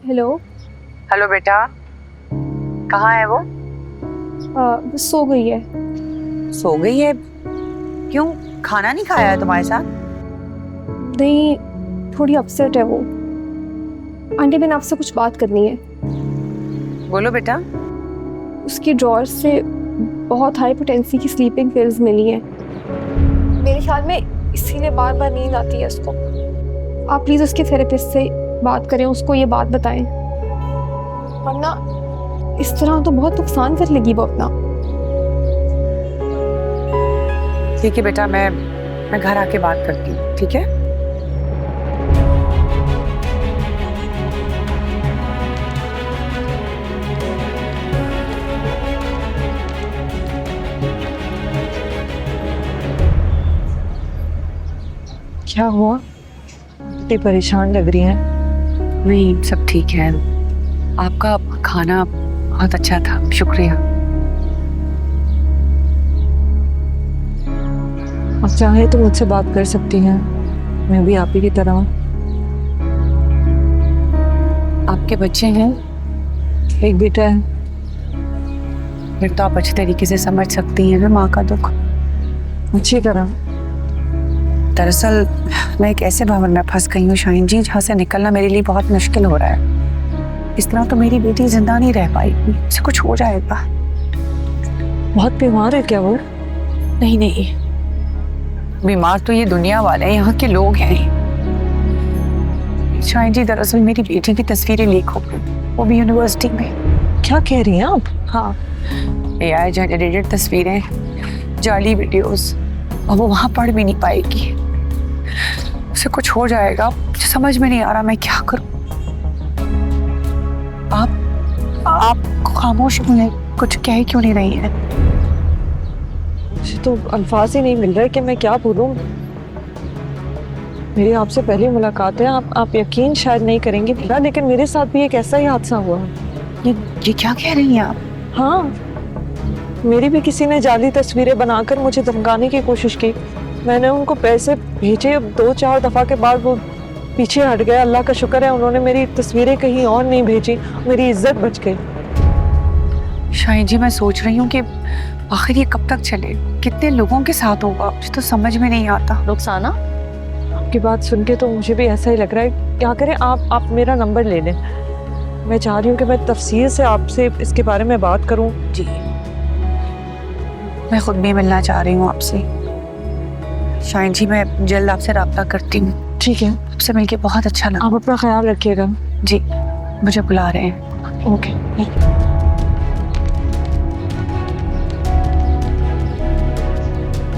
Hello. Hello बेटा, कहाँ है वो? वो सो गई है। सो गई है? क्यों, खाना नहीं खाया है तुम्हारे साथ? नहीं, थोड़ी अपसेट है वो। आंटी, मैंने आपसे कुछ बात करनी है। बोलो बेटा। उसकी ड्रॉर से बहुत हाई पोटेंसी की स्लीपिंग पिल्स मिली हैं। मेरे ख्याल में इसीलिए बार बार नींद आती है उसको। आप प्लीज उसके थेरेपिस्ट से बात करें, उसको ये बात बताएं, वरना इस तरह तो बहुत नुकसान कर लेगी वो अपना। ठीक है बेटा, मैं घर आके बात करती हूँ, ठीक है? क्या हुआ? इतनी परेशान लग रही हैं। नहीं, सब ठीक है। आपका खाना बहुत अच्छा था, शुक्रिया। आप चाहे तो मुझसे बात कर सकती हैं, मैं भी आप ही की तरह हूँ। आपके बच्चे हैं? एक बेटा है। फिर तो आप अच्छे तरीके से समझ सकती हैं ना माँ का दुख। अच्छी तरह। दरअसल मैं एक ऐसे भवन में फंस गई हूँ शाहीन जी, जहाँ से निकलना मेरे लिए बहुत मुश्किल हो रहा है। इस तरह तो मेरी बेटी जिंदा नहीं रह पाएगी, उसे कुछ हो जाएगा। बहुत बीमार है क्या वो? नहीं नहीं, बीमार तो ये दुनिया वाले हैं, यहाँ के लोग हैं। शाहीन जी, दरअसल मेरी बेटी की तस्वीरें लीक हो गई, वो भी यूनिवर्सिटी में। क्या कह रही हैं आप? हाँ, AI जनरेटेड तस्वीरें, जाली वीडियोस, और वो वहाँ पढ़ भी नहीं पाएगी। उसे कुछ हो जाएगा, मुझे समझ में नहीं आ रहा मैं क्या करूं। आप खामोश क्यों हैं? कुछ कह क्यों नहीं रही हैं? मुझे तो अल्फाज ही नहीं मिल रहे कि मैं क्या बोलूं। मेरी आपसे पहली मुलाकात है, आप यकीन शायद नहीं करेंगी मेरा, लेकिन मेरे साथ भी एक ऐसा ही हादसा हुआ। ये क्या कह रही हैं आप? हाँ, मेरी भी किसी ने जाली तस्वीरें बनाकर मुझे धमकाने की कोशिश की। मैंने उनको पैसे भेजे, 2-4 दफा के बाद वो पीछे हट गया। अल्लाह का शुक्र है उन्होंने मेरी तस्वीरें कहीं और नहीं भेजी, मेरी इज्जत बच गई। शाहीन जी, मैं सोच रही हूँ कि आखिर ये कब तक चले, कितने लोगों के साथ होगा, मुझे तो समझ में नहीं आता। रुखसाना, आपकी बात सुन के तो मुझे भी ऐसा ही लग रहा है। क्या करें, आप मेरा नंबर ले लें। मैं चाह रही हूँ कि मैं तफसील से आपसे इसके बारे में बात करूँ। जी, मैं खुद भी मिलना चाह रही हूँ आपसे। शाहीन जी, मैं जल्द आपसे राब्ता करती हूँ। ठीक है, आपसे मिलके बहुत अच्छा लगा। आप अपना ख्याल रखिएगा। जी, मुझे बुला रहे हैं। ओके।